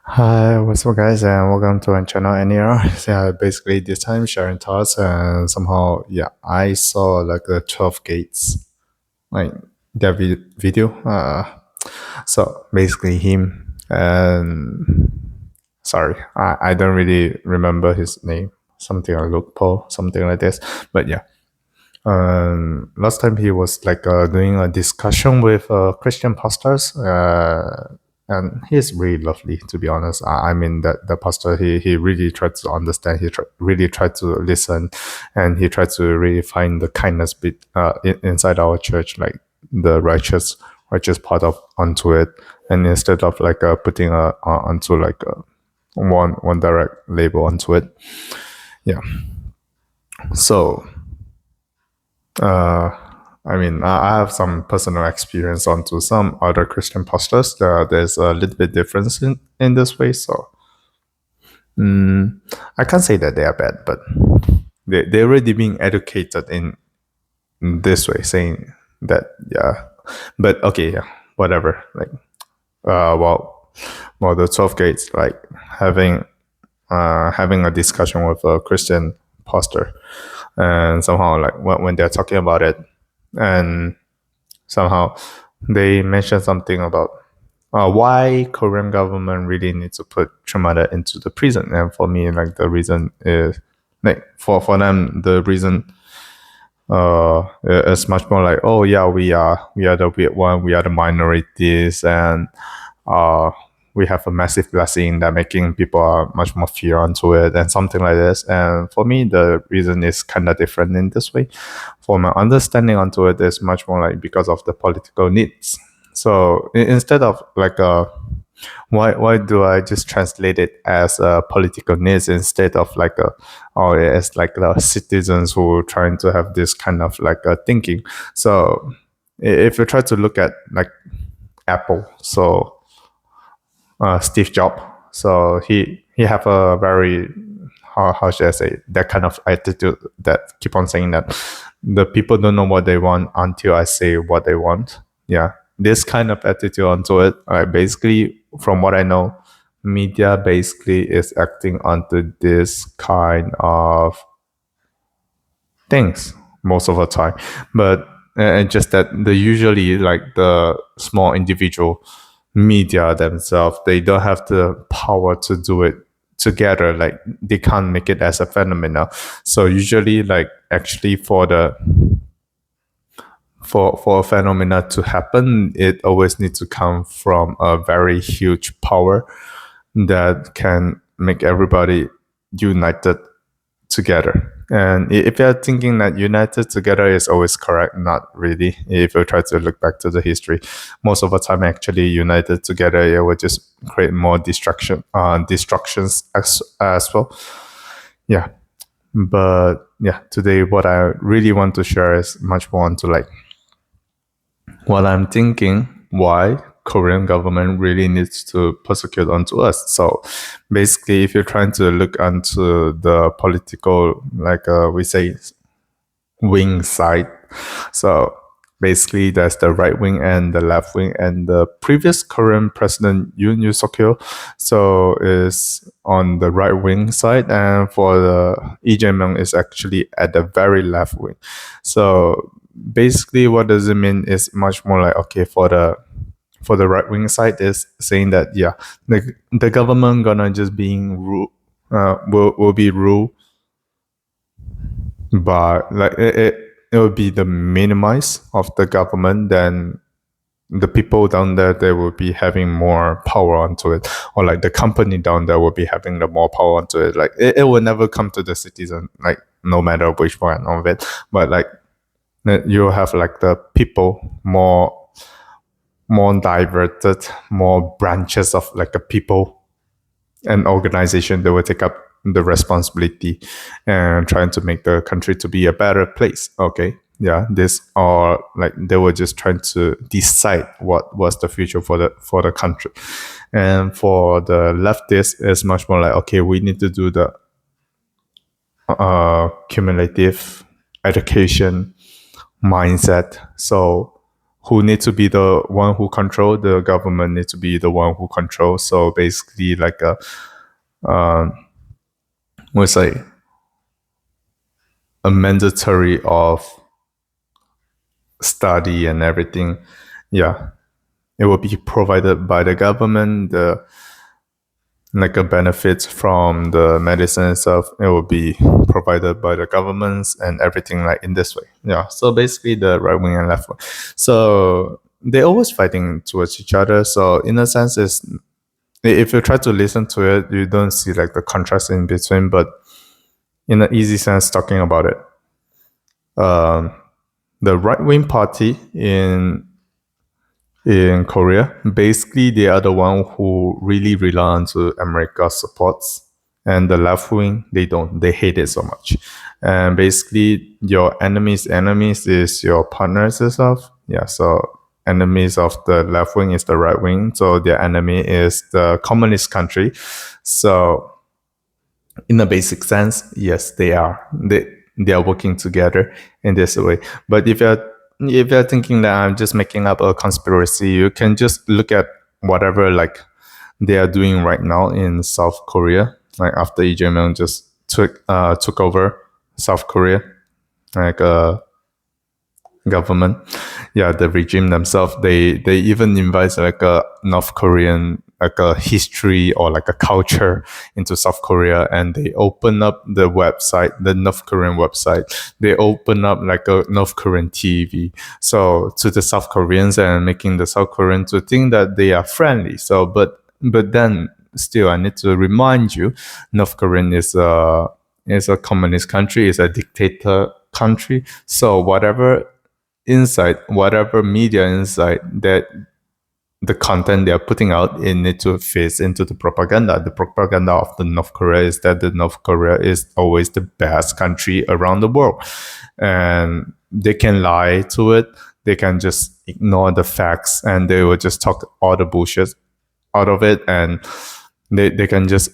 Hi, what's up, guys, and welcome to my channel, NER. Basically, this time sharing thoughts, and somehow, I saw like the 12 gates, like that video. So basically, him and sorry, I don't really remember his name, something like Luke Paul, something like this, but yeah. Last time he was like doing a discussion with Christian pastors, and he's really lovely, to be honest. I mean that the pastor he really tried to understand. Really tried to listen, and he tried to really find the kindness bit inside our church, like the righteous part of onto it, and instead of like putting onto like one direct label onto it. Yeah. So Uh, I mean, I have some personal experience onto some other Christian pastors. There's a little bit difference in this way. So I can't say that they are bad, but they're already being educated in this way, saying that, yeah. But okay, yeah, whatever. Like, well, the 12 gates, like having a discussion with a Christian pastor, and somehow like when they're talking about it, and somehow they mentioned something about why Korean government really needs to put Chumada into the prison. And for me, like the reason is like for them the reason is much more like, oh yeah, we are the weird one, we are the minorities, and uh we have a massive blessing that making people are much more fear onto it and something like this. And for me, the reason is kind of different in this way. For my understanding onto it is much more like because of the political needs. So instead of like why do I just translate it as a political needs instead of like as like the citizens who are trying to have this kind of like a thinking. So if you try to look at like Apple, so Steve Jobs, so he have a very how should I say, that kind of attitude that keep on saying that the people don't know what they want until I say what they want. Yeah, this kind of attitude onto it. Basically, from what I know, media basically is acting onto this kind of things most of the time, but just that the usually like the small individual media themselves, they don't have the power to do it together. Like they can't make it as a phenomenon. So usually, like actually for a phenomena to happen, it always needs to come from a very huge power that can make everybody united together. And if you're thinking that united together is always correct, not really. If you try to look back to the history, most of the time actually united together, it will just create more destructions as well. Yeah. But yeah, today what I really want to share is much more into like what I'm thinking, why Korean government really needs to persecute onto us. So basically, if you're trying to look onto the political, like we say, wing side, so basically there's the right wing and the left wing, and the previous Korean president Yoon Suk Yeol so is on the right wing side, and for the Lee Jae-myung is actually at the very left wing. So basically what does it mean is much more like, okay, for the right wing side is saying that, yeah, the government gonna just being rule will be ruled by like it will be the minimize of the government. Then the people down there, they will be having more power onto it, or like the company down there will be having the more power onto it. Like it will never come to the citizen, like no matter which one of it. But like you have like the people more diverted, more branches of like a people and organization that will take up the responsibility and trying to make the country to be a better place. Okay, yeah, this or like they were just trying to decide what was the future for the country. And for the leftist, it's much more like, okay, we need to do the cumulative education mindset. So who need to be the one who control the government, need to be the one who control. So basically, like a we say a mandatory of study and everything. Yeah, it will be provided by the government. The like a benefits from the medicine itself, it will be provided by the governments and everything like in this way. Yeah. So basically the right wing and left wing. So they're always fighting towards each other. So in a sense, it's if you try to listen to it, you don't see like the contrast in between, but in an easy sense talking about it. The right wing party in Korea, basically they are the one who really rely on to America's supports, and the left wing they don't. They hate it so much, and basically your enemies' enemies is your partners itself. Yeah, so enemies of the left wing is the right wing, so their enemy is the communist country. So in a basic sense, yes, they are working together in this way. But if you're thinking that I'm just making up a conspiracy, you can just look at whatever like they are doing right now in South Korea. Like after Lee Jae-myung just took over South Korea, like government, yeah, the regime themselves, they even invite like a North Korean like a history or like a culture into South Korea, and they open up the website, the North Korean website. They open up like a North Korean TV, so to the South Koreans, and making the South Koreans to think that they are friendly. So, but then still, I need to remind you, North Korean is a communist country, is a dictator country. So whatever insight, whatever media insight that the content they are putting out, it need to fit into the propaganda. The propaganda of the North Korea is that the North Korea is always the best country around the world, and they can lie to it. They can just ignore the facts, and they will just talk all the bullshit out of it, and they can just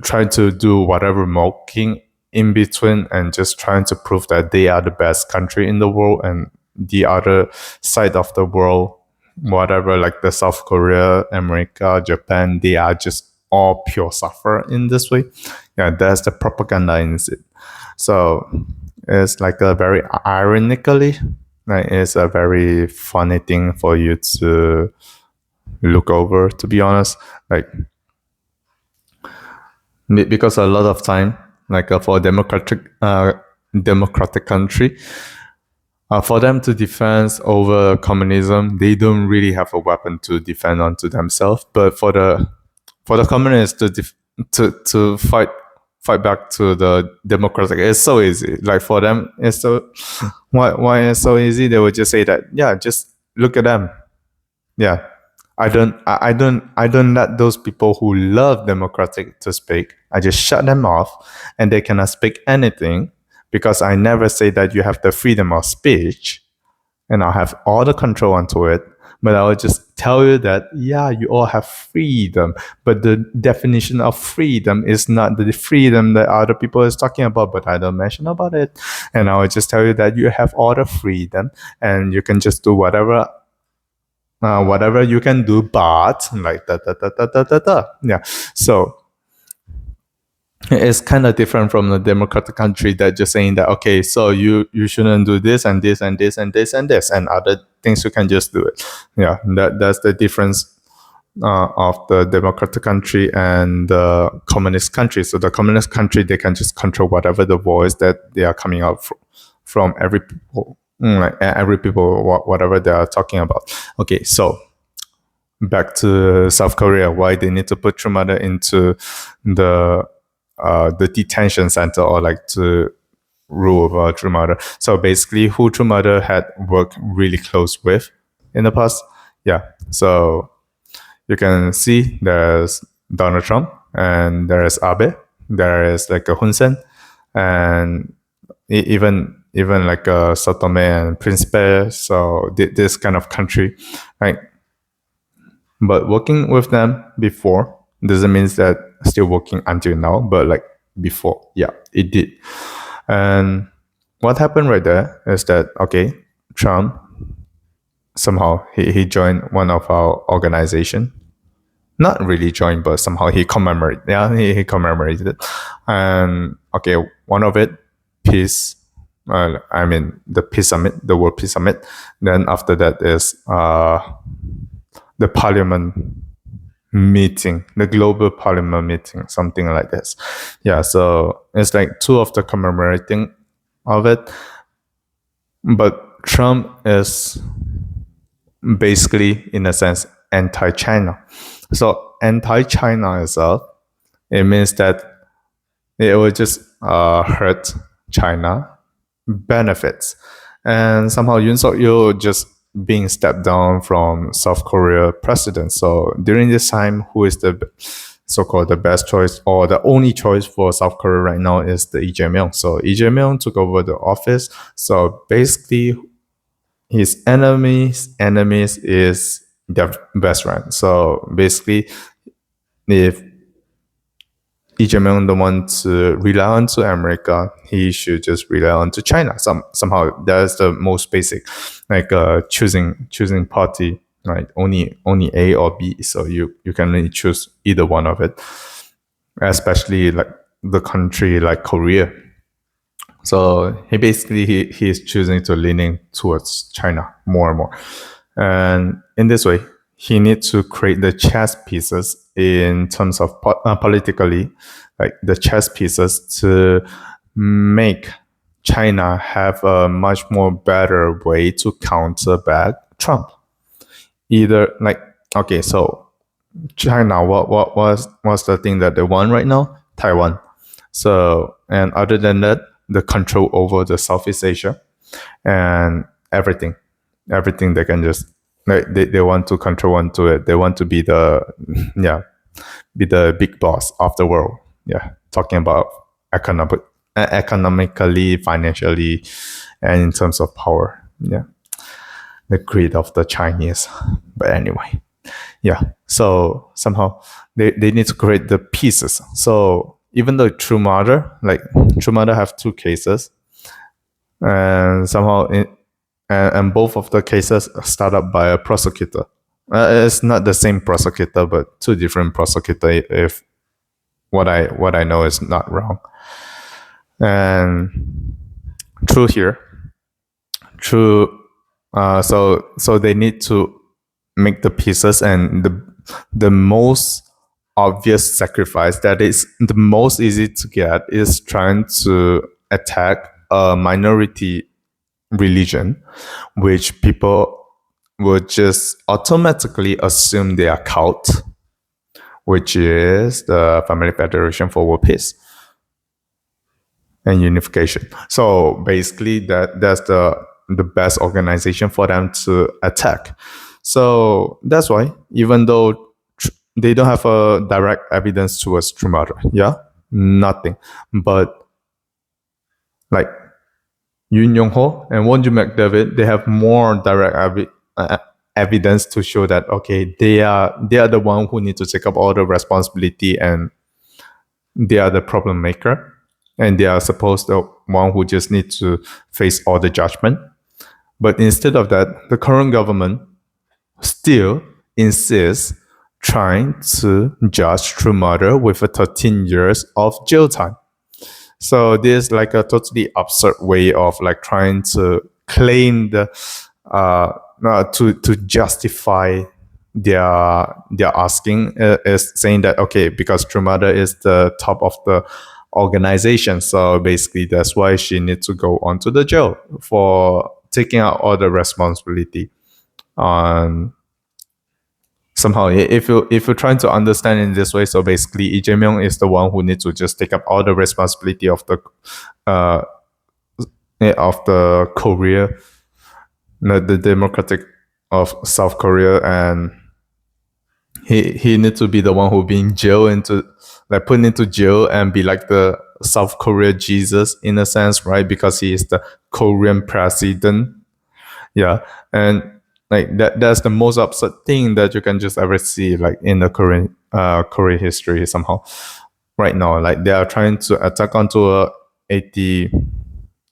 try to do whatever mocking in between, and just trying to prove that they are the best country in the world, and the other side of the world, whatever, like the South Korea, America, Japan, they are just all pure suffer in this way. Yeah, that's the propaganda in it. So it's like a very ironically, like it's a very funny thing for you to look over, to be honest. Like because a lot of time, like for a democratic country, for them to defend over communism, they don't really have a weapon to defend onto themselves. But for the communists to fight back to the democratic, it's so easy. Like for them, it's so why it's so easy. They would just say that, yeah, just look at them. Yeah, I don't let those people who love democratic to speak. I just shut them off, and they cannot speak anything, because I never say that you have the freedom of speech and I'll have all the control onto it. But I will just tell you that, yeah, you all have freedom, but the definition of freedom is not the freedom that other people is talking about, but I don't mention about it. And I will just tell you that you have all the freedom, and you can just do whatever you can do, but like yeah. So it's kind of different from the democratic country that just saying that, okay, so you shouldn't do this and this and this and this and this and other things, you can just do it. Yeah, that's the difference of the democratic country and the communist country. So the communist country, they can just control whatever the voice that they are coming out from every people, like every people, whatever they are talking about. Okay, so back to South Korea, why they need to put True Mother into the detention center, or like to rule over True Mother. So basically, who True Mother had worked really close with in the past. Yeah, so you can see there's Donald Trump, and there's Abe, there is like a Hun Sen, and even like a Sao Tome and Principe. So this kind of country, right? But working with them before doesn't mean that still working until now, but like before, yeah, it did. And what happened right there is that, okay, Trump somehow he joined one of our organization. Not really joined, but somehow he commemorated. Yeah, he commemorated it. And okay, one of it, peace. I mean the peace summit, the World Peace Summit. Then after that is the Parliament meeting, the Global Parliament meeting, something like this. Yeah, so it's like two of the commemorating of it. But Trump is basically, in a sense, anti-China. So anti-China itself, it means that it will just hurt China benefits. And somehow Yoon Suk Yeol just being stepped down from South Korea president. So during this time, who is the so-called the best choice or the only choice for South Korea right now is the Lee Jae-myung. So Lee Jae-myung took over the office. So basically, his enemies is their best friend. So basically, if Lee Jae-myung don't want to rely on to America, he should just rely on to China. Somehow that's the most basic, like choosing party, right? Only A or B. So you can only choose either one of it, especially like the country like Korea. So he is choosing to leaning towards China more and more. And in this way, he needs to create the chess pieces in terms of politically, like the chess pieces to make China have a much more better way to counter back Trump. Either like, okay, so China, what was the thing that they want right now? Taiwan. So, and other than that, the control over the Southeast Asia and everything they can just like they want to control onto it. They want to be the be the big boss of the world. Yeah, talking about economically, financially, and in terms of power. Yeah, the greed of the Chinese. But anyway, yeah. So somehow they need to create the pieces. So even though True Mother have two cases, and somehow and both of the cases are started by a prosecutor. It's not the same prosecutor, but two different prosecutors. If what I know is not wrong, and true here, true. So they need to make the pieces, and the most obvious sacrifice that is the most easy to get is trying to attack a minority religion, which people would just automatically assume they are cult, which is the Family Federation for World Peace and Unification. So basically, that's the best organization for them to attack. So that's why, even though they don't have a direct evidence towards True Mother, yeah, nothing, but like Yoon Yong-ho and Wonju McDavid, they have more direct evidence to show that okay, they are the one who need to take up all the responsibility, and they are the problem maker, and they are supposed the one who just need to face all the judgment. But instead of that, the current government still insists trying to judge True Mother with a 13 years of jail time. So this is like a totally absurd way of like trying to claim the to justify their asking is saying that okay, because True Mother is the top of the organization, so basically that's why she needs to go onto the jail for taking out all the responsibility on somehow. If you're trying to understand in this way, so basically Lee Jae-myung is the one who needs to just take up all the responsibility of the Korea, the democratic of South Korea, and he needs to be the one who being jailed into like put into jail and be like the South Korea Jesus in a sense, right? Because he is the Korean president. Yeah, and like that's the most absurd thing that you can just ever see like in the Korean history somehow right now. Like they are trying to attack onto a 80,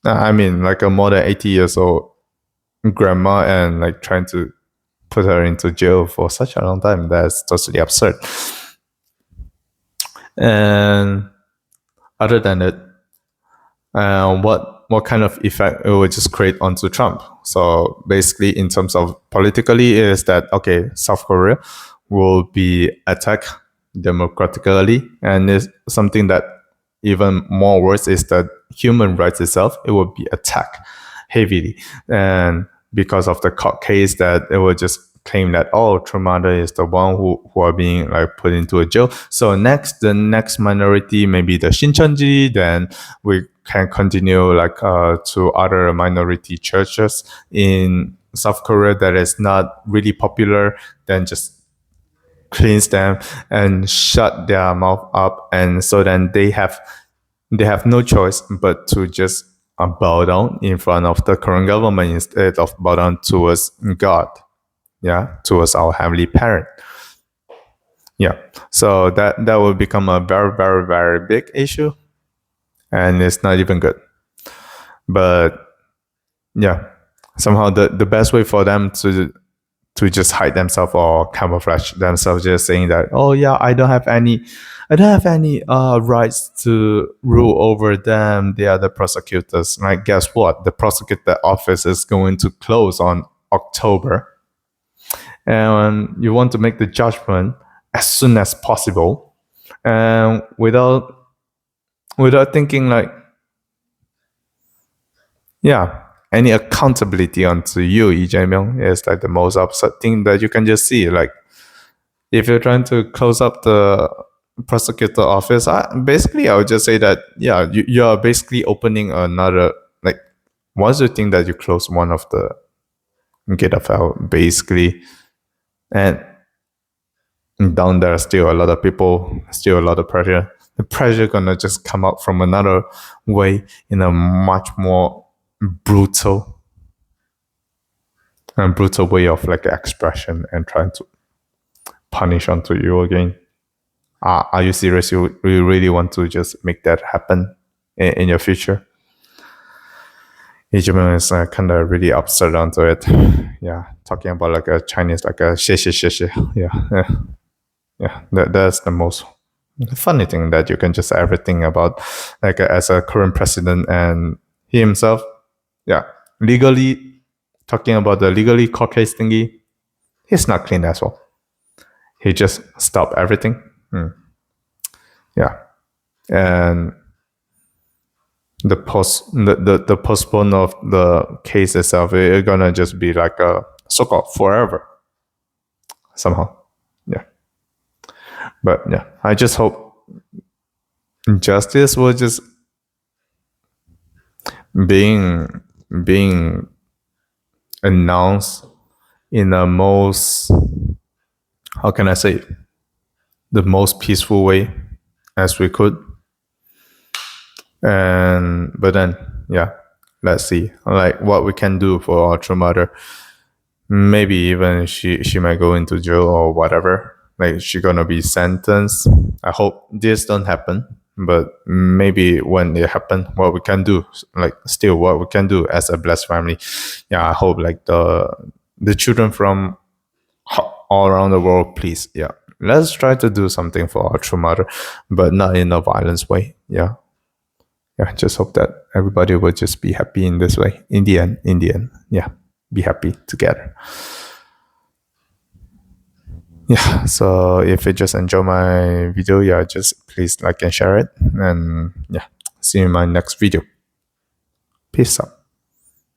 I mean like a more than 80 years old grandma and like trying to put her into jail for such a long time. That's totally absurd. And other than it, what kind of effect it would just create onto Trump? So basically, in terms of politically, is that okay? South Korea will be attacked democratically, and it's something that even more worse is that human rights itself, it will be attacked heavily, and because of the court case that it will just claim that Trumada is the one who are being like put into a jail. So the next minority, maybe the Shincheonji, then we can continue like to other minority churches in South Korea that is not really popular, then just cleanse them and shut their mouth up, and so then they have no choice but to just bow down in front of the current government instead of bow down towards God, towards our heavenly parent. So that will become a very, very, very big issue, and it's not even good. But somehow the best way for them to just hide themselves or camouflage themselves, just saying that, I don't have any rights to rule over them. They are the prosecutors. Like, guess what? The prosecutor office is going to close on October, and you want to make the judgment as soon as possible, and without thinking like, any accountability onto you, Lee Jae-myung, is like the most upset thing that you can just see. Like, if you're trying to close up the prosecutor office, I would just say that, you are basically opening another, like, once you think that you close one of the gate of hell, basically, and down there still a lot of people, still a lot of pressure. The pressure gonna just come out from another way, in a much more brutal way of like expression, and trying to punish onto you again. Are you serious? You really want to just make that happen in your future? Lee Jae-myung is kind of really upset onto it. Talking about like a Chinese, like a xie xie xie xie. That's the most funny thing, that you can just say everything about, like, as a current president, and he himself, legally, talking about the legally court case thingy, he's not clean as well. He just stopped everything. And the postpone of the case itself, it's gonna just be like a so-called forever somehow. But I just hope justice will just being announced in the most, how can I say, the most peaceful way as we could. But then let's see like what we can do for our true mother. Maybe even she might go into jail or whatever, like she gonna be sentenced. I hope this don't happen, but maybe when it happen, what we can do, like still what we can do as a blessed family. I hope like the children from all around the world, please, let's try to do something for our true mother, but not in a violence way. Just hope that everybody will just be happy in this way. In the end, be happy together. So if you just enjoy my video, just please like and share it, and see you in my next video. Peace out.